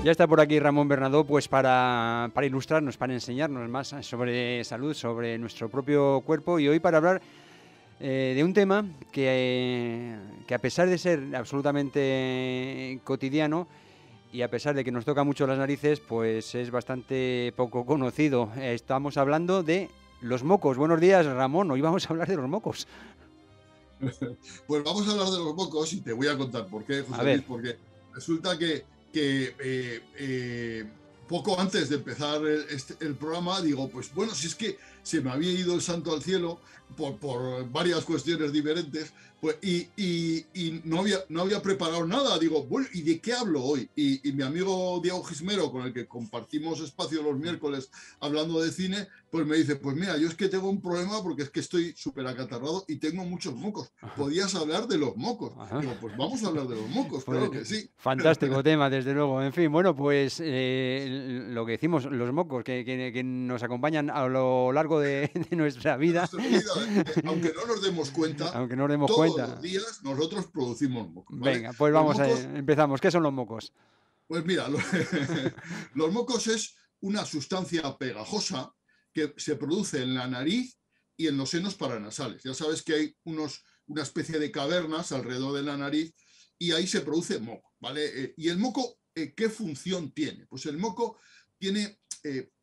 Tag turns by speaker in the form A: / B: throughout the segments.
A: Ya está por aquí Ramón Bernadó, pues para ilustrarnos, para enseñarnos más sobre salud, sobre nuestro propio cuerpo, y hoy para hablar de un tema que a pesar de ser absolutamente cotidiano y a pesar de que nos toca mucho las narices, pues es bastante poco conocido. Estamos hablando de los mocos. Buenos días, Ramón. Hoy vamos a hablar de los mocos.
B: Pues vamos a hablar de los mocos y te voy a contar por qué,
A: A
B: José
A: ver.
B: Luis, porque resulta que poco antes de empezar el programa, digo, pues bueno, si es que se me había ido el santo al cielo por varias cuestiones diferentes, pues, y no había preparado nada. Digo, bueno, ¿y de qué hablo hoy? Y mi amigo Diego Gismero, con el que compartimos espacio los miércoles hablando de cine, pues me dice, pues mira, yo es que tengo un problema porque es que estoy súper acatarrado y tengo muchos mocos. Podías hablar de los mocos.
A: Ajá.
B: Digo, pues vamos a hablar de los mocos,
A: Pues,
B: claro que sí.
A: fantástico tema, desde luego. En fin, bueno, pues lo que decimos, los mocos que nos acompañan a lo largo de nuestra
B: De
A: vida,
B: nuestra vida, aunque no nos demos cuenta,
A: aunque no nos demos
B: todos
A: cuenta.
B: los días nosotros producimos mocos, ¿vale?
A: Venga, pues
B: Los
A: vamos a
B: mocos,
A: empezamos. ¿Qué son los mocos?
B: pues mira, los mocos es una sustancia pegajosa que se produce en la nariz y en los senos paranasales. Ya sabes que hay una especie de cavernas alrededor de la nariz y ahí se produce moco, ¿vale? Y el moco, ¿qué función tiene? Pues el moco tiene,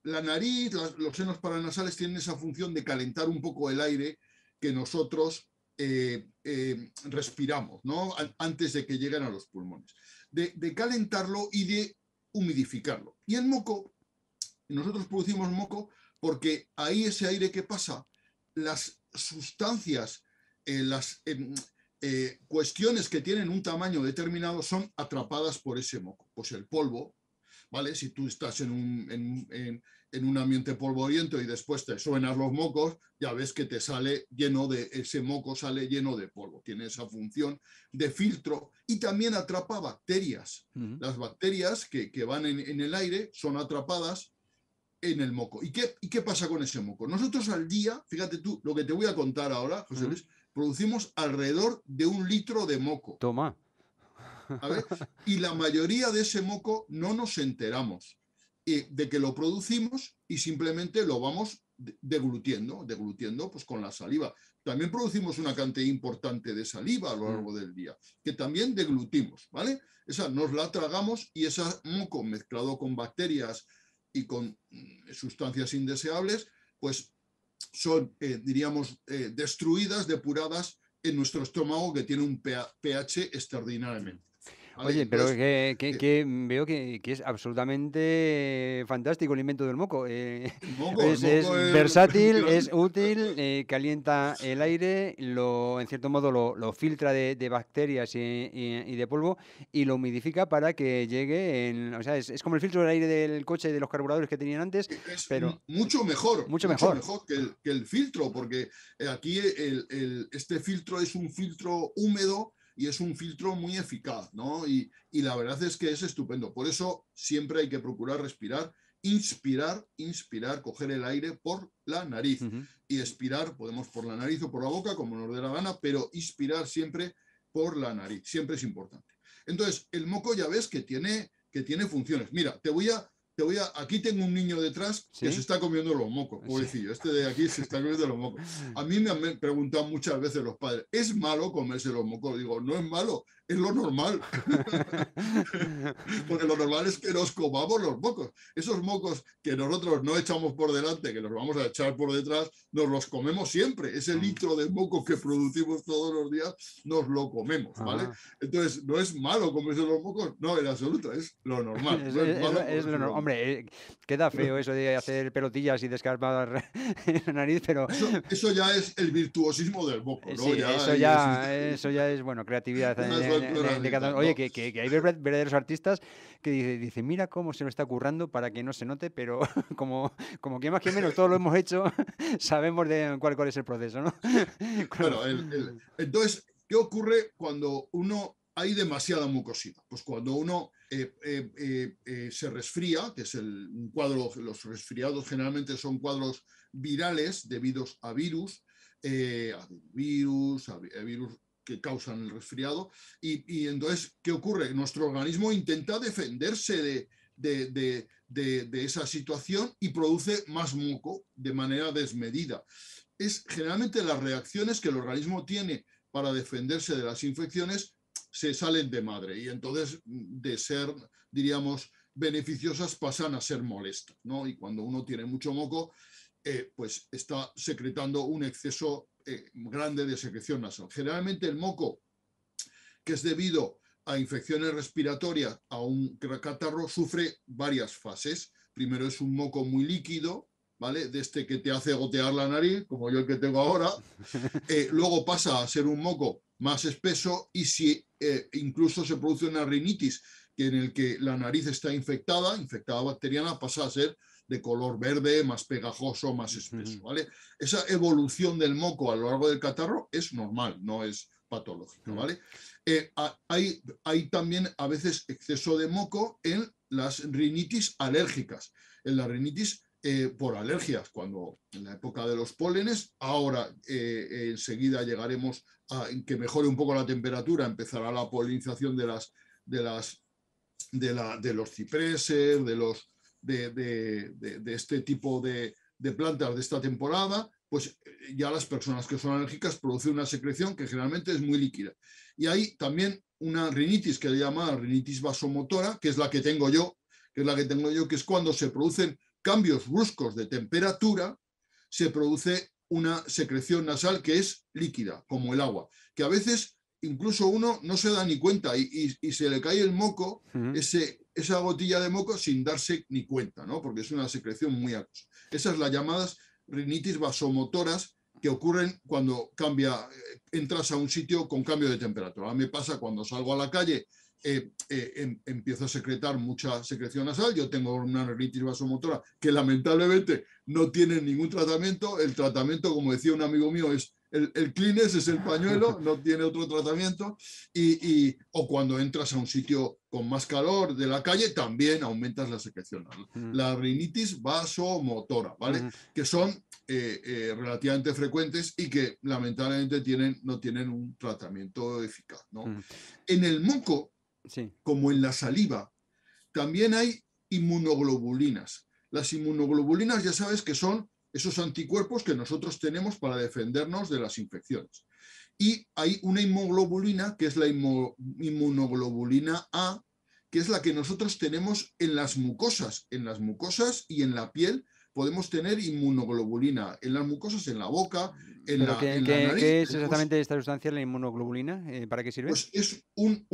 B: la nariz, los senos paranasales tienen esa función de calentar un poco el aire que nosotros respiramos, ¿no? Antes de que lleguen a los pulmones. De calentarlo y de humidificarlo. Y el moco, nosotros producimos moco porque ahí ese aire que pasa, las sustancias, las cuestiones que tienen un tamaño determinado son atrapadas por ese moco. Pues el polvo, ¿vale? Si tú estás en un ambiente polvoriento y después te suenas los mocos, ya ves que te sale lleno de, ese moco sale lleno de polvo. Tiene esa función de filtro y también atrapa bacterias. Las bacterias que van en el aire son atrapadas en el moco. ¿Y qué pasa con ese moco? Nosotros al día, fíjate tú, lo que te voy a contar ahora, José Luis, producimos alrededor de 1 litro de moco.
A: Toma.
B: ¿Vale? Y la mayoría de ese moco no nos enteramos de que lo producimos y simplemente lo vamos deglutiendo pues con la saliva. También producimos una cantidad importante de saliva a lo largo del día, que también deglutimos, ¿vale? Esa nos la tragamos y ese moco mezclado con bacterias y con sustancias indeseables, pues son, diríamos, destruidas, depuradas en nuestro estómago, que tiene un pH extraordinariamente. ¿Vale?
A: Oye, pero
B: Entonces,
A: que veo que es absolutamente fantástico el invento del moco.
B: el
A: Es
B: moco es
A: versátil,
B: grande.
A: es útil, calienta el aire, en cierto modo lo filtra de bacterias y de polvo y lo humidifica para que llegue o sea, es como el filtro del aire del coche y de los carburadores que tenían antes,
B: Es
A: pero mucho
B: mucho
A: mejor.
B: mejor que el filtro, porque aquí este filtro es un filtro húmedo y es un filtro muy eficaz, ¿no? Y la verdad es que es estupendo. Por eso siempre hay que procurar respirar, inspirar, coger el aire por la nariz y expirar, podemos por la nariz o por la boca, como nos dé la gana, pero inspirar siempre por la nariz, siempre es importante. Entonces, el moco ya ves que tiene funciones. Mira, aquí tengo un niño detrás que se
A: ¿Sí?
B: está comiendo los mocos,
A: Sí.
B: pobrecillo. Este de aquí se está comiendo los mocos. A mí me han preguntado muchas veces los padres, ¿es malo comerse los mocos? Digo, no es malo, es lo normal. Porque lo normal es que nos comamos los mocos. Esos mocos que nosotros no echamos por delante, que los vamos a echar por detrás, nos los comemos siempre. Ese litro de moco que producimos todos los días, nos lo comemos, ¿vale? Entonces, ¿no es malo comerse los mocos? No, en absoluto, es lo normal. No es malo comerse los mocos.
A: Hombre, queda feo eso de hacer pelotillas y descargar la nariz, pero
B: Eso ya es el virtuosismo del moco, ¿no?
A: sí,
B: Ya ahí existe.
A: eso ya es, bueno, creatividad
B: Ya es folclore
A: de cada
B: tal,
A: uno. Oye,
B: ¿no?
A: que hay verdaderos artistas que dice, mira cómo se lo está currando para que no se note, pero como que más que menos todos lo hemos hecho, sabemos de cuál es el proceso, ¿no?
B: Bueno, entonces, ¿qué ocurre cuando hay demasiada mucosidad? Pues cuando uno se resfría, que es un cuadro, los resfriados generalmente son cuadros virales debidos a virus que causan el resfriado. Y entonces, ¿qué ocurre? Nuestro organismo intenta defenderse de esa situación y produce más moco de manera desmedida. Es generalmente las reacciones que el organismo tiene para defenderse de las infecciones se salen de madre y entonces de ser, diríamos, beneficiosas pasan a ser molestas, ¿no? Y cuando uno tiene mucho moco, pues está secretando un exceso grande de secreción nasal. Generalmente el moco, que es debido a infecciones respiratorias, a un catarro, sufre varias fases. Primero es un moco muy líquido, ¿vale? De este que te hace gotear la nariz, como yo el que tengo ahora. Luego pasa a ser un moco más espeso y si incluso se produce una rinitis en el que la nariz está infectada bacteriana, pasa a ser de color verde, más pegajoso, más espeso, ¿vale? Esa evolución del moco a lo largo del catarro es normal, no es patológica, ¿vale? Hay también a veces exceso de moco en las rinitis alérgicas. En la rinitis por alergias, cuando en la época de los pólenes, ahora enseguida llegaremos a que mejore un poco la temperatura, empezará la polinización de los cipreses, de este tipo de plantas de esta temporada, pues ya las personas que son alérgicas producen una secreción que generalmente es muy líquida. Y hay también una rinitis que le llama rinitis vasomotora, que es la que tengo yo, que es cuando se producen cambios bruscos de temperatura, se produce una secreción nasal que es líquida, como el agua, que a veces incluso uno no se da ni cuenta y se le cae el moco, esa gotilla de moco sin darse ni cuenta, ¿no? Porque es una secreción muy acuosa. Esas las llamadas rinitis vasomotoras que ocurren cuando entras a un sitio con cambio de temperatura. A mí me pasa cuando salgo a la calle, empiezo a secretar mucha secreción nasal. Yo tengo una rinitis vasomotora que lamentablemente no tiene ningún tratamiento. El tratamiento, como decía un amigo mío, es el Kleenex, es el pañuelo, no tiene otro tratamiento. O cuando entras a un sitio con más calor de la calle, también aumentas la secreción. La rinitis vasomotora, ¿vale? Que son relativamente frecuentes y que lamentablemente no tienen un tratamiento eficaz, ¿no? En el moco, como en la saliva, también hay inmunoglobulinas. Las inmunoglobulinas ya sabes que son esos anticuerpos que nosotros tenemos para defendernos de las infecciones. Y hay una inmunoglobulina que es la inmunoglobulina A, que es la que nosotros tenemos en las mucosas. En las mucosas y en la piel podemos tener inmunoglobulina. En las mucosas, en la boca, en la nariz.
A: ¿Qué es exactamente esta sustancia, la inmunoglobulina? ¿Para qué sirve?
B: Pues es un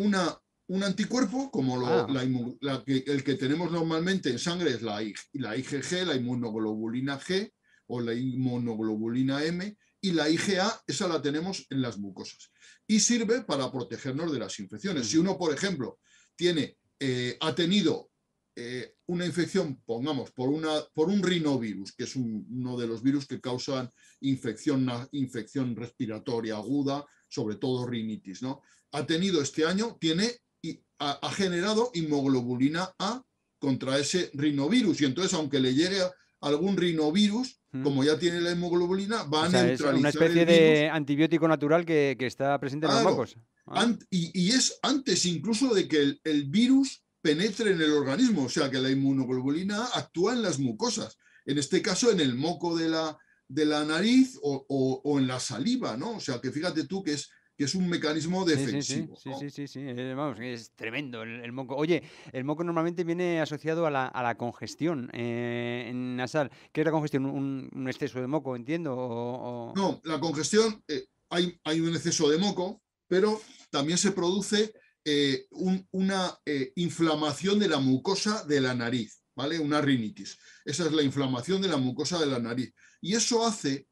B: anticuerpo, como el que tenemos normalmente en sangre es la IgG, la inmunoglobulina G, o la inmunoglobulina M, y la IgA, esa la tenemos en las mucosas. Y sirve para protegernos de las infecciones. Si uno, por ejemplo, ha tenido una infección, pongamos, por un rinovirus, que es uno de los virus que causan infección respiratoria aguda, sobre todo rinitis, ¿no? Ha tenido este año, ha generado inmunoglobulina A contra ese rinovirus, y entonces, aunque le llegue algún rinovirus, como ya tiene la hemoglobulina, va a neutralizar
A: es una especie de antibiótico natural que está presente en los mocos.
B: Y es antes incluso de que el virus penetre en el organismo, o sea que la inmunoglobulina actúa en las mucosas, en este caso en el moco de la nariz o en la saliva, ¿no? O sea que fíjate tú que es un mecanismo defensivo.
A: Sí. Vamos, es tremendo el moco. Oye, el moco normalmente viene asociado a la congestión nasal. ¿Qué es la congestión? ¿Un exceso de moco, entiendo?
B: No, la congestión, hay un exceso de moco, pero también se produce una inflamación de la mucosa de la nariz, ¿vale? Una rinitis. Esa es la inflamación de la mucosa de la nariz. Y eso hace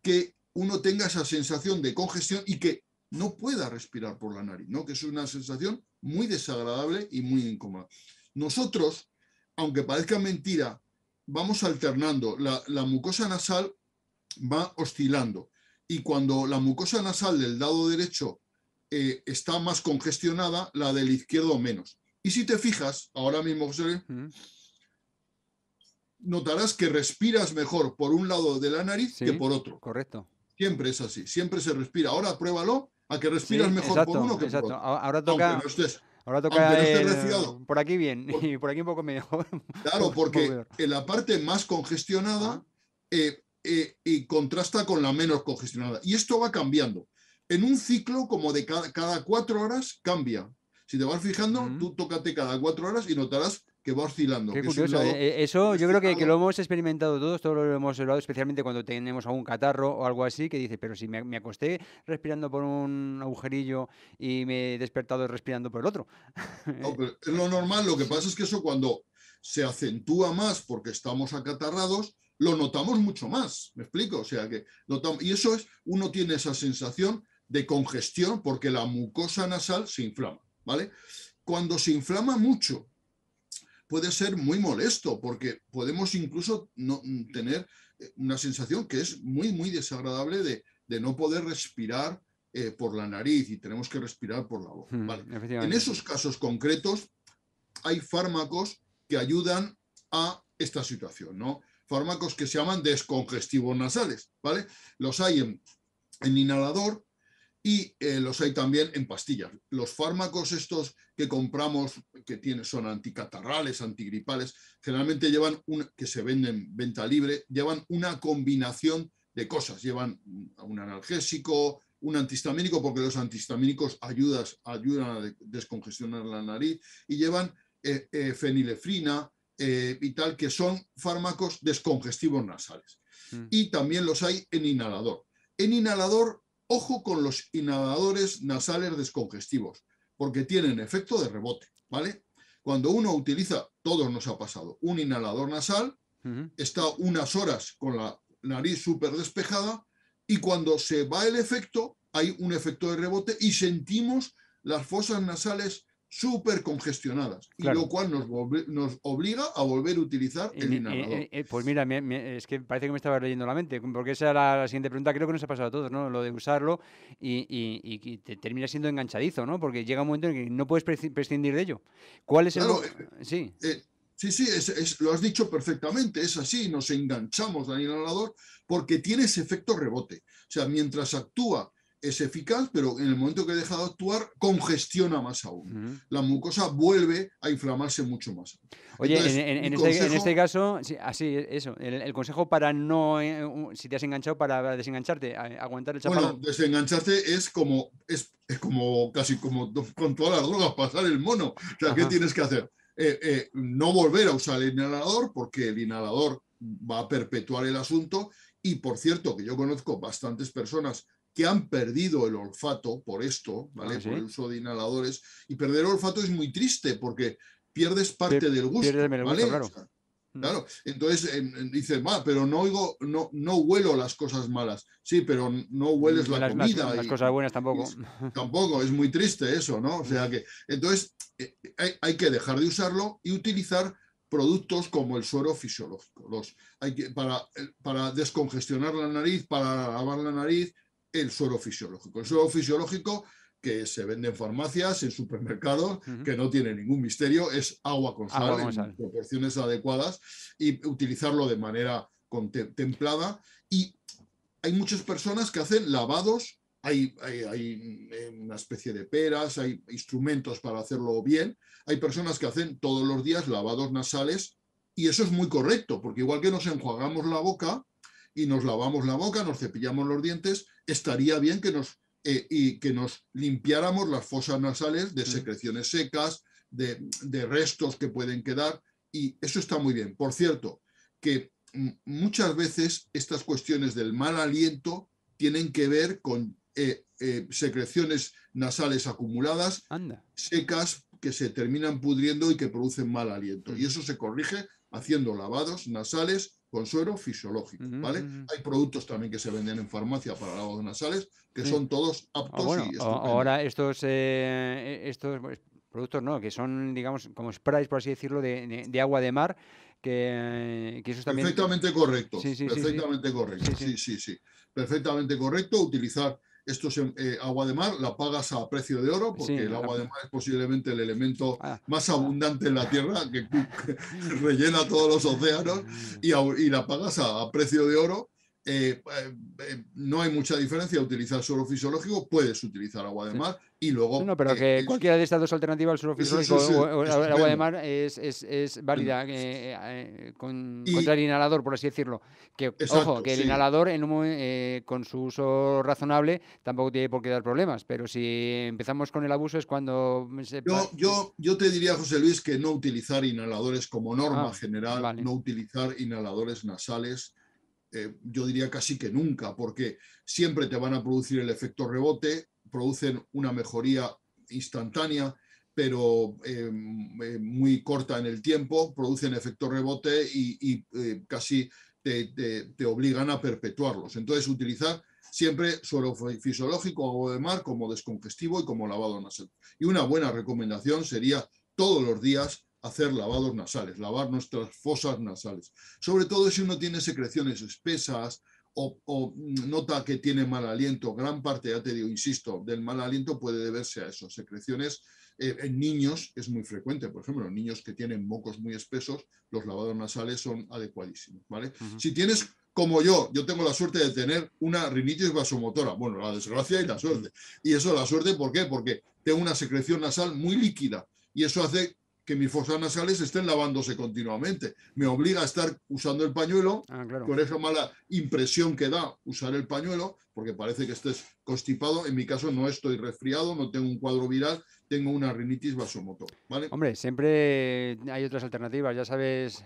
B: que uno tenga esa sensación de congestión y que no pueda respirar por la nariz, ¿no? Que es una sensación muy desagradable y muy incómoda. Nosotros, aunque parezca mentira, vamos alternando. La mucosa nasal va oscilando. Y cuando la mucosa nasal del lado derecho está más congestionada, la del izquierdo menos. Y si te fijas, ahora mismo, José, notarás que respiras mejor por un lado de la nariz que por otro.
A: Correcto.
B: Siempre es así, siempre se respira. Ahora pruébalo a que respiras mejor por uno que por otro.
A: Ahora toca, Ahora
B: aunque
A: toca
B: no esté resfriado.
A: por aquí bien y por aquí un poco mejor.
B: Claro,
A: Un poco
B: porque
A: peor.
B: en la parte más
A: Ah,
B: congestionada y contrasta con la menos congestionada. Y esto va cambiando. En un ciclo como de cada 4 horas cambia. Si te vas fijando,
A: mm.
B: tú tócate cada 4 horas y notarás que va oscilando,
A: Qué
B: que es un
A: curioso.
B: lado
A: Eso yo creo que lo
B: congestionado.
A: hemos experimentado todos lo hemos hablado, especialmente cuando tenemos algún catarro o algo así, que dice, pero si me acosté respirando por un agujerillo y me he despertado respirando por el otro.
B: No, pero es lo normal, lo que pasa es que eso cuando se acentúa más porque estamos acatarrados, lo notamos mucho más, ¿me explico? O sea que notamos, y eso es, uno tiene esa sensación de congestión porque la mucosa nasal se inflama, ¿vale? Cuando se inflama mucho, puede ser muy molesto porque podemos incluso no, tener una sensación que es muy, muy desagradable de no poder respirar por la nariz y tenemos que respirar por la boca, ¿vale? En
A: Efectivamente.
B: esos casos concretos hay fármacos que ayudan a esta situación, ¿no? Fármacos que se llaman descongestivos nasales, ¿vale? Los hay en inhalador y los hay también en pastillas. Los fármacos estos que compramos, son anticatarrales, antigripales, generalmente que se venden en venta libre, llevan una combinación de cosas. Llevan un analgésico, un antihistamínico, porque los antihistamínicos ayudan a descongestionar la nariz, y llevan fenilefrina y tal, que son fármacos descongestivos nasales.
A: Mm.
B: Y también los hay en inhalador. En inhalador, ojo con los inhaladores nasales descongestivos, porque tienen efecto de rebote, ¿vale? Cuando uno utiliza, todos nos ha pasado, un inhalador nasal,
A: Ujú.
B: está unas horas con la nariz súper despejada y cuando se va el efecto, hay un efecto de rebote y sentimos las fosas nasales súper congestionadas, y lo
A: Claro.
B: cual nos obliga a volver a utilizar el inhalador.
A: Pues mira, es que parece que me estabas leyendo la mente, porque esa era la siguiente pregunta. Creo que nos ha pasado a todos, ¿no? Lo de usarlo y te termina siendo enganchadizo, ¿no? Porque llega un momento en que no puedes prescindir de ello. ¿Cuál es el...
B: Claro,
A: Sí.
B: sí, sí, lo has dicho perfectamente, es así, nos enganchamos al inhalador porque tiene ese efecto rebote. O sea, mientras actúa es eficaz, pero en el momento que deja de actuar, congestiona más aún.
A: Ujú.
B: La mucosa vuelve a inflamarse mucho más.
A: Oye,
B: Entonces, mi
A: en este
B: consejo,
A: caso, sí, así, eso, el consejo para no, si te has enganchado, para desengancharte, aguantar el
B: bueno,
A: chaparrón.
B: desengancharse es como casi como con todas las drogas, pasar el mono. O sea, ¿qué
A: Ajá.
B: tienes que hacer? No volver a usar el inhalador porque el inhalador va a perpetuar el asunto. Y por cierto, que yo conozco bastantes personas que han perdido el olfato por esto,
A: Ah,
B: ¿vale? Por el
A: sí.
B: uso de inhaladores. Y perder el olfato es muy triste porque pierdes parte del
A: Pierdes
B: gusto,
A: el gusto,
B: ¿vale? O
A: claro.
B: sea,
A: Mm.
B: claro, entonces dices, va, pero no oigo, no huelo las cosas malas. Sí, pero no hueles la comida
A: Las
B: y,
A: cosas buenas
B: y
A: tampoco.
B: tampoco, es muy triste eso, ¿no? O sea
A: Mm.
B: que, entonces, hay que dejar de usarlo y utilizar productos como el suero fisiológico. Para descongestionar la nariz, para lavar la nariz, el suero fisiológico. El suero fisiológico que se vende en farmacias, en supermercados,
A: Ujú.
B: que no tiene ningún misterio, es agua con
A: Agua
B: sal
A: con
B: en
A: sal.
B: proporciones adecuadas y utilizarlo de manera templada. Y hay muchas personas que hacen lavados, hay una especie de peras, hay instrumentos para hacerlo bien, hay personas que hacen todos los días lavados nasales y eso es muy correcto, porque igual que nos enjuagamos la boca y nos lavamos la boca, nos cepillamos los dientes, estaría bien que nos limpiáramos las fosas nasales de
A: Mm.
B: secreciones secas, de restos que pueden quedar, y eso está muy bien. Por cierto, que muchas veces estas cuestiones del mal aliento tienen que ver con secreciones nasales acumuladas,
A: Anda.
B: secas, que se terminan pudriendo y que producen mal aliento. Y
A: Ujú.
B: eso se corrige haciendo lavados nasales con suero fisiológico,
A: Ujú,
B: ¿vale?
A: ujú.
B: Hay productos también que se venden en farmacia para lavados nasales que
A: Sí.
B: son todos
A: O
B: aptos
A: bueno,
B: y estupendos.
A: ahora estos pues, productos, ¿no? Que son, digamos, como sprays, por así decirlo, de agua de mar, que esos también...
B: Perfectamente correcto,
A: Sí, sí, sí, sí.
B: perfectamente
A: Sí,
B: correcto,
A: sí.
B: sí, sí, sí, perfectamente correcto. Utilizar agua de mar, la pagas a precio de oro,
A: Sí,
B: porque el agua de mar es posiblemente el elemento
A: ah,
B: más abundante en la Tierra, que rellena todos los océanos, y la pagas a precio de oro. no hay mucha diferencia utilizar suelo fisiológico, puedes utilizar agua de
A: Sí.
B: mar y
A: No,
B: luego
A: no, pero que cualquiera de estas dos alternativas, el suelo fisiológico o el agua de
B: estupendo.
A: mar, es
B: Estupendo.
A: válida
B: Y
A: contra el inhalador, por así decirlo. Que, ojo,
B: exacto,
A: que el
B: sí.
A: inhalador, con su uso razonable, tampoco tiene por qué dar problemas. Pero si empezamos con el abuso es cuando
B: Yo te diría, José Luis, que no utilizar inhaladores como norma
A: Ah,
B: general,
A: vale.
B: no utilizar inhaladores nasales, yo diría casi que nunca, porque siempre te van a producir el efecto rebote, producen una mejoría instantánea, pero muy corta en el tiempo, producen efecto rebote y casi te obligan a perpetuarlos. Entonces, utilizar siempre suelo fisiológico, agua de mar, como descongestivo y como lavado nasal. Y una buena recomendación sería todos los días hacer lavados nasales, lavar nuestras fosas nasales. Sobre todo si uno tiene secreciones espesas o nota que tiene mal aliento. Gran parte, ya te digo, insisto, del mal aliento puede deberse a eso. Secreciones en niños es muy frecuente. Por ejemplo, en niños que tienen mocos muy espesos, los lavados nasales son adecuadísimos, ¿vale?
A: Ujú.
B: Si tienes como yo tengo la suerte de tener una rinitis vasomotora. Bueno, la desgracia y la suerte. Y eso, la suerte, ¿por qué? Porque tengo una secreción nasal muy líquida y eso hace que mis fosas nasales estén lavándose continuamente. Me obliga a estar usando el pañuelo,
A: Ah, claro.
B: con esa mala impresión que da usar el pañuelo, porque parece que estés constipado. En mi caso no estoy resfriado, no tengo un cuadro viral, tengo una rinitis vasomotora, ¿vale?
A: Hombre, siempre hay otras alternativas. Ya sabes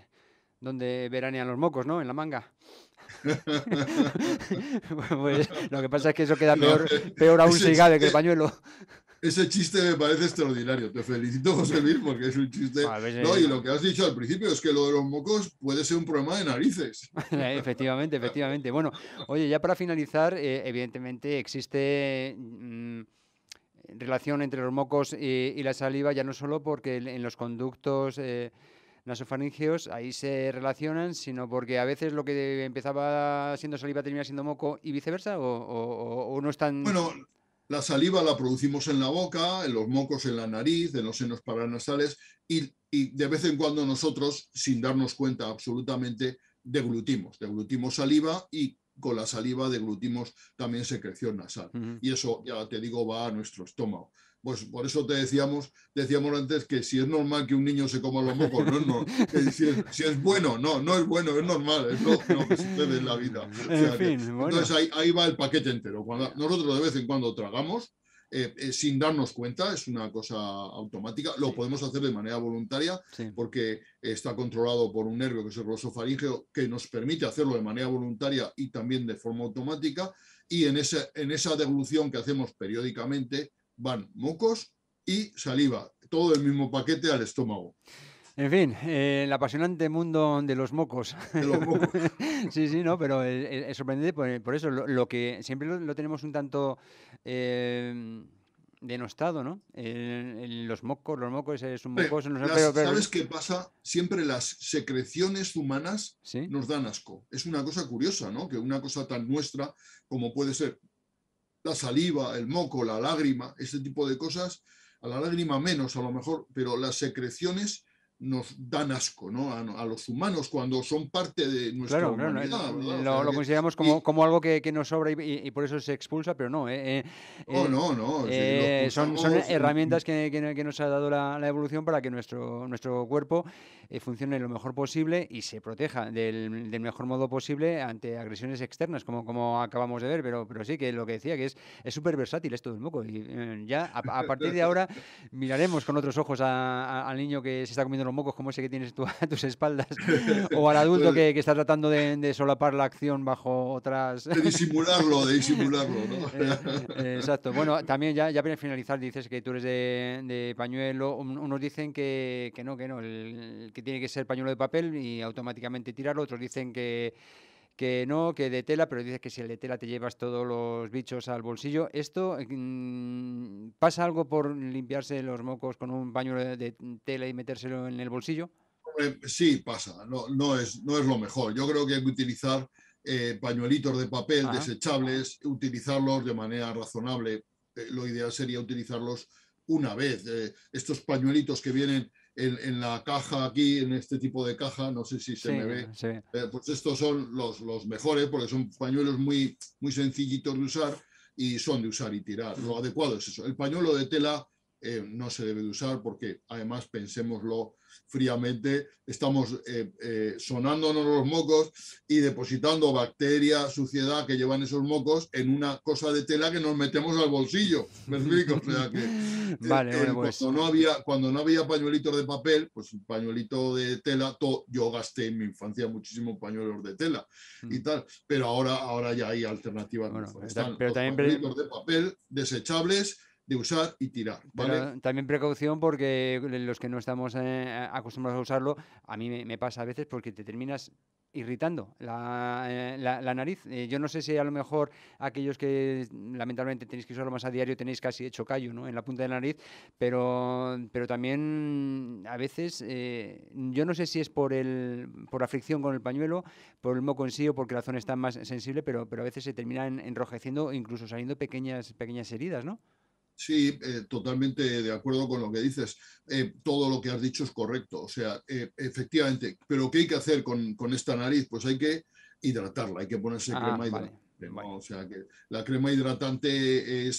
A: dónde veranean los mocos, ¿no? En la manga. Pues lo que pasa es que eso queda
B: No,
A: peor aún
B: ese
A: si cabe que el
B: chiste,
A: pañuelo.
B: ese chiste me parece extraordinario. Te felicito, José Luis, porque es un chiste.
A: A
B: No, y
A: veces,
B: lo que has dicho al principio es que lo de los mocos puede ser un problema de narices.
A: efectivamente, efectivamente. Bueno, oye, ya para finalizar, evidentemente existe relación entre los mocos y la saliva, ya no solo porque en los conductos nasofaringeos ahí se relacionan, sino porque a veces lo que empezaba siendo saliva termina siendo moco y viceversa, o no están...
B: Bueno, la saliva la producimos en la boca, en los mocos en la nariz, en los senos paranasales y de vez en cuando nosotros, sin darnos cuenta absolutamente, deglutimos saliva y con la saliva deglutimos también secreción nasal.
A: Ujú.
B: Y eso, ya te digo, va a nuestro estómago. Pues por eso decíamos antes que si es normal que un niño se coma los mocos, no es normal. Si es bueno, no es bueno, es normal, es lo que sucede en la vida. O
A: En
B: sea que,
A: fin, bueno.
B: entonces ahí va el paquete entero. Cuando nosotros de vez en cuando tragamos, sin darnos cuenta, es una cosa automática, lo
A: Sí,
B: podemos hacer de manera voluntaria
A: sí.
B: porque está controlado por un nervio que es el glosofaríngeo que nos permite hacerlo de manera voluntaria y también de forma automática y en esa deglución que hacemos periódicamente van mocos y saliva, todo el mismo paquete al estómago.
A: En fin, el apasionante mundo de los mocos.
B: De los mocos.
A: Sí, sí, no, pero es sorprendente por eso, lo que siempre lo tenemos un tanto denostado, ¿no? Los mocos es un mocoso, no sé,
B: ¿Sabes qué pasa? Siempre las secreciones humanas
A: sí,
B: nos dan asco. Es una cosa curiosa, ¿no? Que una cosa tan nuestra como puede ser la saliva, el moco, la lágrima, este tipo de cosas, a la lágrima menos a lo mejor, pero las secreciones nos dan asco, ¿no? A los humanos cuando son parte de nuestra
A: claro, claro,
B: humanidad, ¿verdad? O
A: lo,
B: sea
A: lo
B: que,
A: consideramos
B: y,
A: como algo que nos sobra y por eso se expulsa, pero no,
B: oh,
A: eh,
B: no, si los
A: son
B: pulsamos,
A: herramientas que nos ha dado la evolución para que nuestro cuerpo funcione lo mejor posible y se proteja del mejor modo posible ante agresiones externas, como acabamos de ver, pero sí que lo que decía, que es súper versátil esto del moco. Y ya a partir de ahora miraremos con otros ojos al niño que se está comiendo los mocos, como ese que tienes tú a tus espaldas, o al adulto
B: pues,
A: que está tratando de solapar la acción bajo otras...
B: de disimularlo, ¿no?
A: Exacto. Bueno, también ya para finalizar, dices que tú eres de pañuelo. Unos dicen que no, que tiene que ser pañuelo de papel y automáticamente tirarlo. Otros dicen que no, que de tela, pero dices que si el de tela te llevas todos los bichos al bolsillo. ¿Esto pasa algo por limpiarse los mocos con un pañuelo de tela y metérselo en el bolsillo?
B: Sí, pasa, no es lo mejor. Yo creo que hay que utilizar pañuelitos de papel
A: Ajá.
B: desechables, utilizarlos de manera razonable. Lo ideal sería utilizarlos una vez. Estos pañuelitos que vienen en la caja aquí, en este tipo de caja, no sé si se
A: Sí,
B: me ve,
A: se ve.
B: pues estos son los mejores porque son pañuelos muy, muy sencillitos de usar y son de usar y tirar. Lo adecuado es eso. El pañuelo de tela no se debe de usar porque además, pensémoslo fríamente, estamos sonándonos los mocos y depositando bacteria, suciedad que llevan esos mocos en una cosa de tela que nos metemos al bolsillo. ¿Me explico? O sea que
A: Vale, bueno, pues
B: cuando no había pañuelitos de papel, pues un pañuelito de tela, yo gasté en mi infancia muchísimos pañuelos de tela y tal, pero ahora ya hay alternativas
A: bueno,
B: mejores. Están
A: pero
B: los pañuelitos de papel desechables de usar y tirar, ¿vale?
A: pero también precaución porque los que no estamos acostumbrados a usarlo, a mí me pasa a veces porque te terminas irritando la nariz. Yo no sé si a lo mejor aquellos que lamentablemente tenéis que usarlo más a diario tenéis casi hecho callo, ¿no?, en la punta de la nariz, pero también a veces yo no sé si es por la fricción con el pañuelo, por el moco en sí o porque la zona está más sensible, pero a veces se terminan enrojeciendo, incluso saliendo pequeñas heridas, ¿no?
B: Sí, totalmente de acuerdo con lo que dices. Todo lo que has dicho es correcto. O sea, efectivamente, pero ¿qué hay que hacer con esta nariz? Pues hay que hidratarla, hay que ponerse
A: Ah,
B: crema
A: vale,
B: hidratante,
A: vale.
B: ¿no? O sea, que la crema hidratante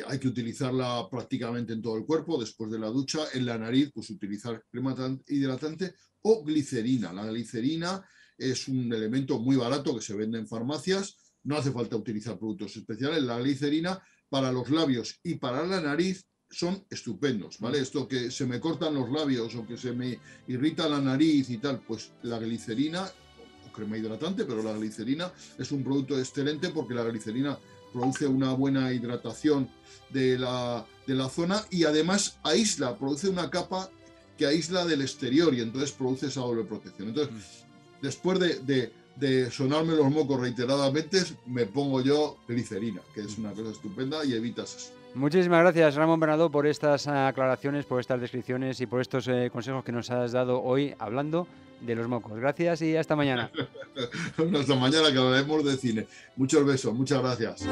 B: hay que utilizarla prácticamente en todo el cuerpo después de la ducha. En la nariz, pues utilizar crema hidratante o glicerina. La glicerina es un elemento muy barato que se vende en farmacias. No hace falta utilizar productos especiales. La glicerina para los labios y para la nariz son estupendos, ¿vale? Esto que se me cortan los labios o que se me irrita la nariz y tal, pues la glicerina, o crema hidratante, pero la glicerina es un producto excelente porque la glicerina produce una buena hidratación de la zona y además produce una capa que aísla del exterior y entonces produce esa doble protección. Entonces, después de sonarme los mocos reiteradamente, me pongo yo glicerina, que es una cosa estupenda y evitas eso.
A: Muchísimas gracias, Ramón Bernardo, por estas aclaraciones, por estas descripciones y por estos consejos que nos has dado hoy hablando de los mocos. Gracias y hasta mañana.
B: Hasta mañana, que hablaremos de cine. Muchos besos, muchas gracias.